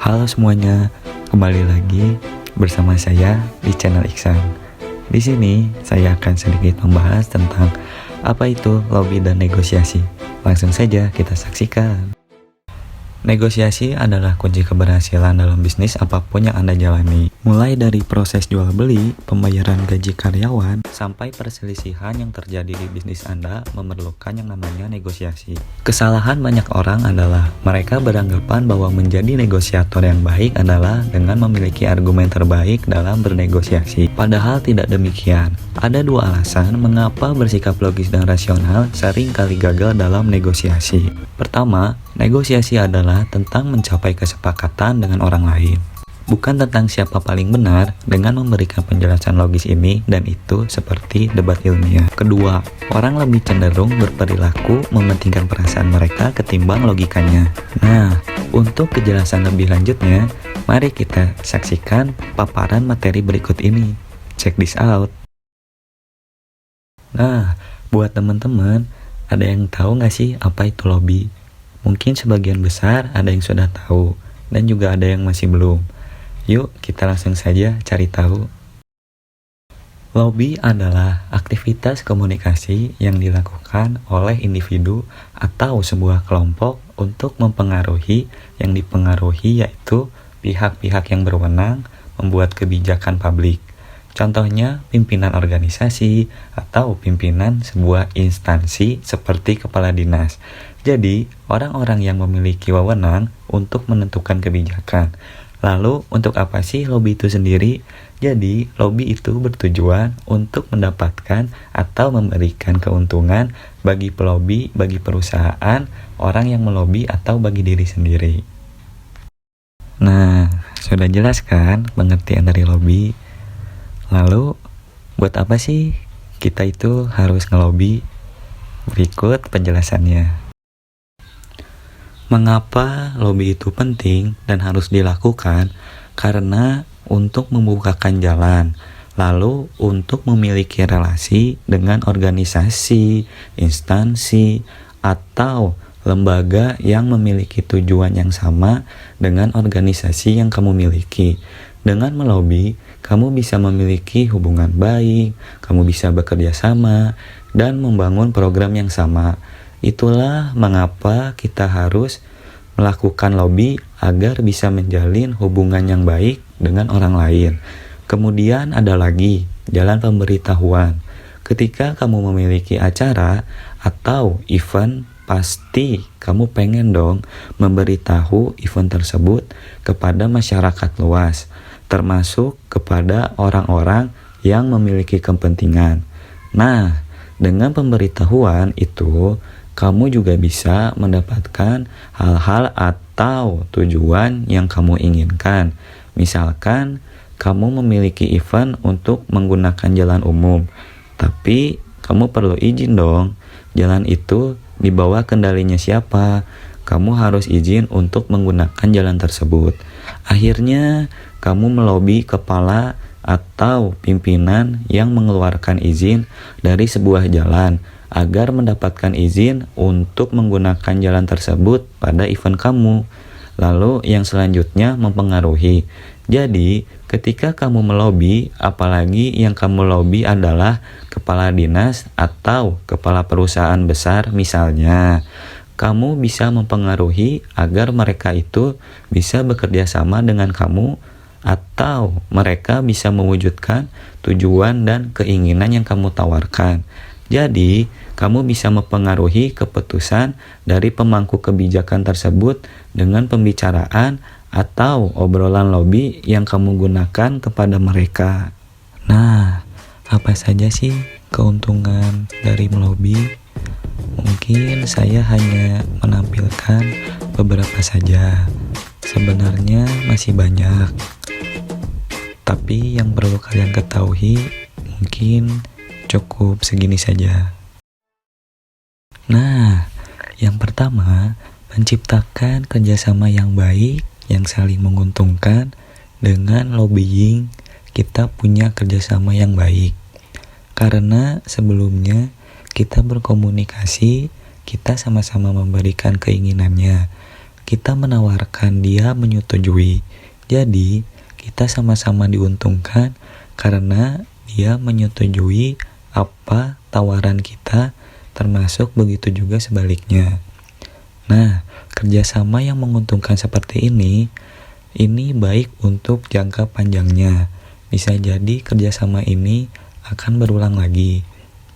Halo semuanya, kembali lagi bersama saya di channel Iksan. Di sini saya akan sedikit membahas tentang apa itu lobby dan negosiasi. Langsung saja kita saksikan. Negosiasi adalah kunci keberhasilan dalam bisnis apapun yang Anda jalani. Mulai dari proses jual beli, pembayaran gaji karyawan, sampai perselisihan yang terjadi di bisnis Anda memerlukan yang namanya negosiasi. Kesalahan banyak orang adalah mereka beranggapan bahwa menjadi negosiator yang baik adalah dengan memiliki argumen terbaik dalam bernegosiasi. Padahal tidak demikian. Ada dua alasan mengapa bersikap logis dan rasional sering kali gagal dalam negosiasi. Pertama, negosiasi adalah tentang mencapai kesepakatan dengan orang lain. Bukan tentang siapa paling benar dengan memberikan penjelasan logis ini dan itu seperti debat ilmiah. Kedua, orang lebih cenderung berperilaku mementingkan perasaan mereka ketimbang logikanya. Nah, untuk kejelasan lebih lanjutnya, mari kita saksikan paparan materi berikut ini. Check this out. Nah, buat teman-teman, ada yang tahu nggak sih apa itu lobby? Mungkin sebagian besar ada yang sudah tahu, dan juga ada yang masih belum. Yuk, kita langsung saja cari tahu. Lobby adalah aktivitas komunikasi yang dilakukan oleh individu atau sebuah kelompok untuk mempengaruhi yang dipengaruhi, yaitu pihak-pihak yang berwenang membuat kebijakan publik. Contohnya pimpinan organisasi atau pimpinan sebuah instansi seperti kepala dinas. Jadi, orang-orang yang memiliki wewenang untuk menentukan kebijakan. Lalu, untuk apa sih lobby itu sendiri? Jadi, lobby itu bertujuan untuk mendapatkan atau memberikan keuntungan bagi pelobi, bagi perusahaan, orang yang melobi atau bagi diri sendiri. Nah, sudah jelas kan pengertian dari lobby? Lalu, buat apa sih kita itu harus ngelobi? Berikut penjelasannya. Mengapa lobby itu penting dan harus dilakukan? Karena untuk membukakan jalan, lalu untuk memiliki relasi dengan organisasi, instansi, atau lembaga yang memiliki tujuan yang sama dengan organisasi yang kamu miliki. Dengan melobi, kamu bisa memiliki hubungan baik, kamu bisa bekerja sama, dan membangun program yang sama. Itulah mengapa kita harus melakukan lobby agar bisa menjalin hubungan yang baik dengan orang lain. Kemudian ada lagi jalan pemberitahuan. Ketika kamu memiliki acara atau event, pasti kamu pengen dong memberitahu event tersebut kepada masyarakat luas, termasuk kepada orang-orang yang memiliki kepentingan. Nah, dengan pemberitahuan itu, kamu juga bisa mendapatkan hal-hal atau tujuan yang kamu inginkan. Misalkan, kamu memiliki event untuk menggunakan jalan umum, tapi kamu perlu izin dong. Jalan itu di bawah kendalinya siapa? Kamu harus izin untuk menggunakan jalan tersebut. Akhirnya, kamu melobi kepala atau pimpinan yang mengeluarkan izin dari sebuah jalan agar mendapatkan izin untuk menggunakan jalan tersebut pada event kamu. Lalu yang selanjutnya mempengaruhi. Jadi, ketika kamu melobi, apalagi yang kamu lobi adalah kepala dinas atau kepala perusahaan besar misalnya, kamu bisa mempengaruhi agar mereka itu bisa bekerja sama dengan kamu atau mereka bisa mewujudkan tujuan dan keinginan yang kamu tawarkan. Jadi, kamu bisa mempengaruhi keputusan dari pemangku kebijakan tersebut dengan pembicaraan atau obrolan lobby yang kamu gunakan kepada mereka. Nah, apa saja sih keuntungan dari melobi? Mungkin saya hanya menampilkan beberapa saja. Sebenarnya masih banyak. Tapi yang perlu kalian ketahui mungkin cukup segini saja. Nah, yang pertama, menciptakan kerjasama yang baik, yang saling menguntungkan. Dengan lobbying, kita punya kerjasama yang baik. Karena sebelumnya kita berkomunikasi, kita sama-sama memberikan keinginannya. kita menawarkan, dia menyetujui. Jadi, kita sama-sama diuntungkan karena dia menyetujui apa tawaran kita, termasuk begitu juga sebaliknya. Nah, kerjasama yang menguntungkan seperti ini baik untuk jangka panjangnya. Bisa jadi kerjasama ini akan berulang lagi.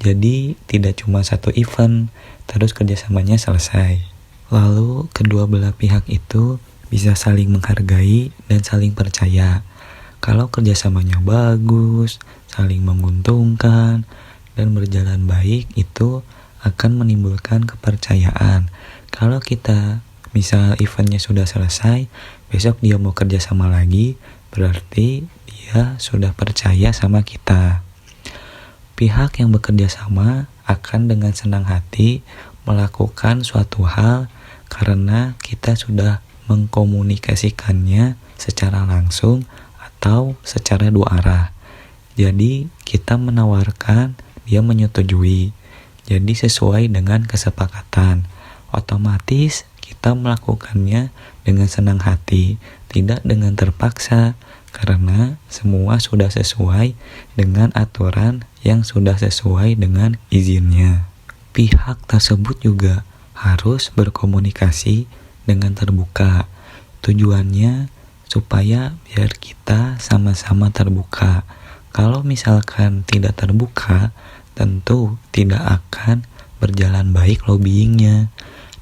Jadi tidak cuma satu event, terus kerjasamanya selesai. Lalu kedua belah pihak itu bisa saling menghargai dan saling percaya. Kalau kerjasamanya bagus, saling menguntungkan, dan berjalan baik, itu akan menimbulkan kepercayaan. Kalau kita misal eventnya sudah selesai, besok dia mau kerjasama lagi, berarti dia sudah percaya sama kita. Pihak yang bekerja sama akan dengan senang hati melakukan suatu hal karena kita sudah mengkomunikasikannya secara langsung atau secara dua arah. Jadi kita menawarkan, dia menyetujui. Jadi sesuai dengan kesepakatan. Otomatis kita melakukannya dengan senang hati, tidak dengan terpaksa, karena semua sudah sesuai dengan aturan yang sudah sesuai dengan izinnya. Pihak tersebut juga harus berkomunikasi dengan terbuka. Tujuannya supaya biar kita sama-sama terbuka. Kalau misalkan tidak terbuka, tentu tidak akan berjalan baik lobbyingnya.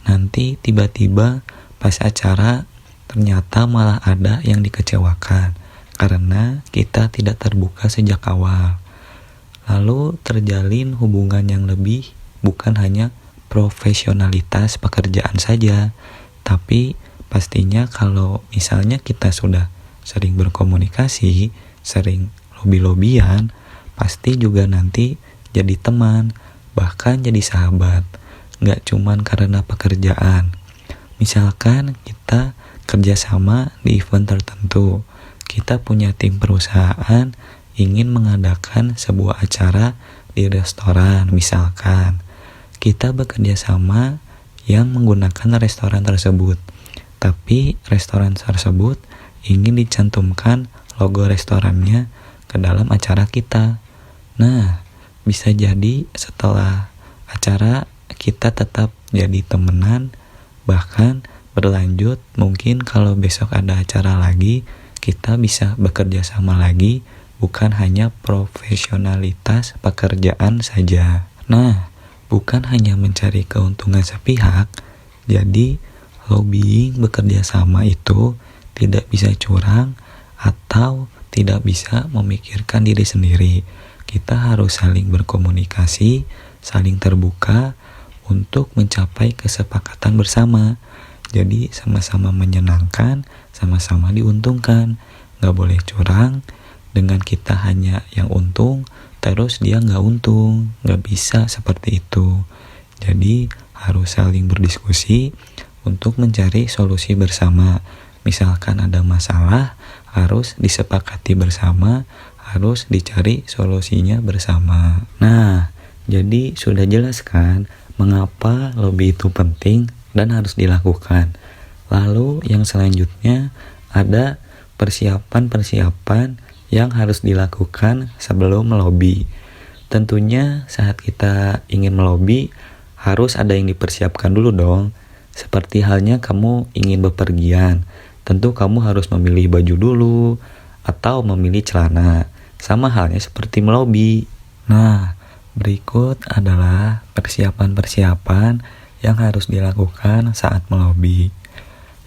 Nanti tiba-tiba pas acara ternyata malah ada yang dikecewakan karena kita tidak terbuka sejak awal. Lalu terjalin hubungan yang lebih, bukan hanya profesionalitas pekerjaan saja, tapi pastinya kalau misalnya kita sudah sering berkomunikasi, sering lobby-lobbyan, pasti juga nanti jadi teman, bahkan jadi sahabat. Nggak cuman karena pekerjaan. Misalkan kita kerjasama di event tertentu, kita punya tim perusahaan ingin mengadakan sebuah acara di restoran misalkan. Kita bekerja sama yang menggunakan restoran tersebut, tapi restoran tersebut ingin dicantumkan logo restorannya ke dalam acara kita. Nah, bisa jadi setelah acara kita tetap jadi temenan, bahkan berlanjut. Mungkin kalau besok ada acara lagi, kita bisa bekerja sama lagi, bukan hanya profesionalitas pekerjaan saja. Nah, bukan hanya mencari keuntungan sepihak, jadi lobbying bekerja sama itu tidak bisa curang atau tidak bisa memikirkan diri sendiri. Kita harus saling berkomunikasi, saling terbuka untuk mencapai kesepakatan bersama. Jadi sama-sama menyenangkan, sama-sama diuntungkan. Gak boleh curang, dengan kita hanya yang untung, terus dia gak untung. Gak bisa seperti itu. Jadi harus saling berdiskusi untuk mencari solusi bersama. Misalkan ada masalah, harus disepakati bersama, harus dicari solusinya bersama. Nah, jadi sudah jelas kan mengapa lobby itu penting dan harus dilakukan. Lalu yang selanjutnya ada persiapan-persiapan yang harus dilakukan sebelum melobi. Tentunya saat kita ingin melobi harus ada yang dipersiapkan dulu dong. Seperti halnya kamu ingin bepergian, tentu kamu harus memilih baju dulu atau memilih celana. Sama halnya seperti melobi. Nah, berikut adalah persiapan-persiapan yang harus dilakukan saat melobi.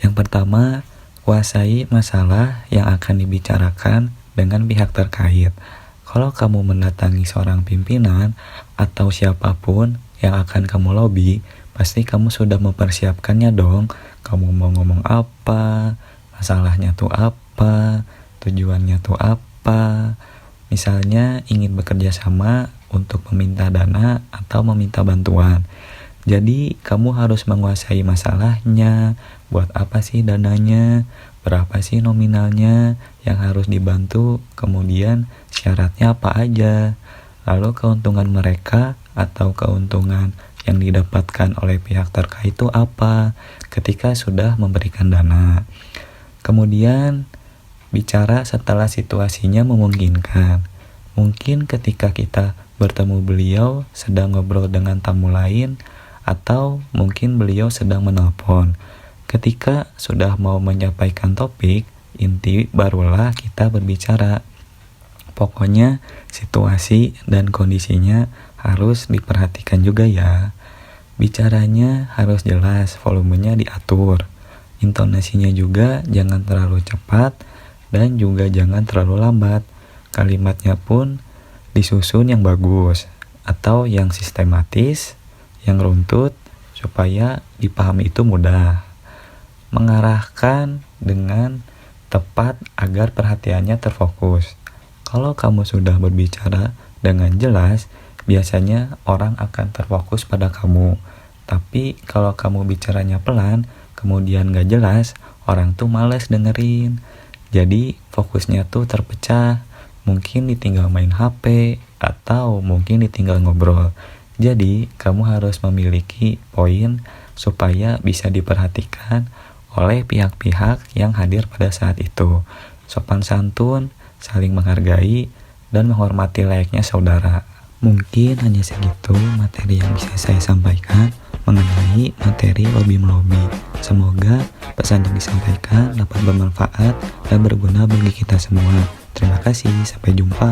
Yang pertama, kuasai masalah yang akan dibicarakan dengan pihak terkait. Kalau kamu mendatangi seorang pimpinan atau siapapun yang akan kamu lobi, pasti kamu sudah mempersiapkannya dong. Kamu mau ngomong apa, masalahnya tuh apa, tujuannya tuh apa. Misalnya ingin bekerja sama untuk meminta dana atau meminta bantuan. Jadi kamu harus menguasai masalahnya, buat apa sih dananya, berapa sih nominalnya yang harus dibantu, kemudian syaratnya apa aja, lalu keuntungan mereka atau keuntungan yang didapatkan oleh pihak terkait itu apa ketika sudah memberikan dana. Kemudian bicara setelah situasinya memungkinkan. Mungkin ketika kita bertemu beliau sedang ngobrol dengan tamu lain, atau mungkin beliau sedang menelpon. Ketika sudah mau menyampaikan topik inti, barulah kita berbicara. Pokoknya situasi dan kondisinya harus diperhatikan juga ya. Bicaranya harus jelas, volumenya diatur. Intonasinya juga jangan terlalu cepat dan juga jangan terlalu lambat. Kalimatnya pun disusun yang bagus atau yang sistematis, yang runtut, supaya dipahami itu mudah. Mengarahkan dengan tepat agar perhatiannya terfokus. Kalau kamu sudah berbicara dengan jelas, biasanya orang akan terfokus pada kamu. Tapi kalau kamu bicaranya pelan, kemudian gak jelas, orang tuh males dengerin. Jadi fokusnya tuh terpecah. Mungkin ditinggal main HP, atau mungkin ditinggal ngobrol. Jadi kamu harus memiliki poin supaya bisa diperhatikan oleh pihak-pihak yang hadir pada saat itu. Sopan santun, saling menghargai, dan menghormati layaknya saudara. Mungkin hanya segitu materi yang bisa saya sampaikan mengenai materi lobby-melobi. Semoga pesan yang disampaikan dapat bermanfaat dan berguna bagi kita semua. Terima kasih, sampai jumpa.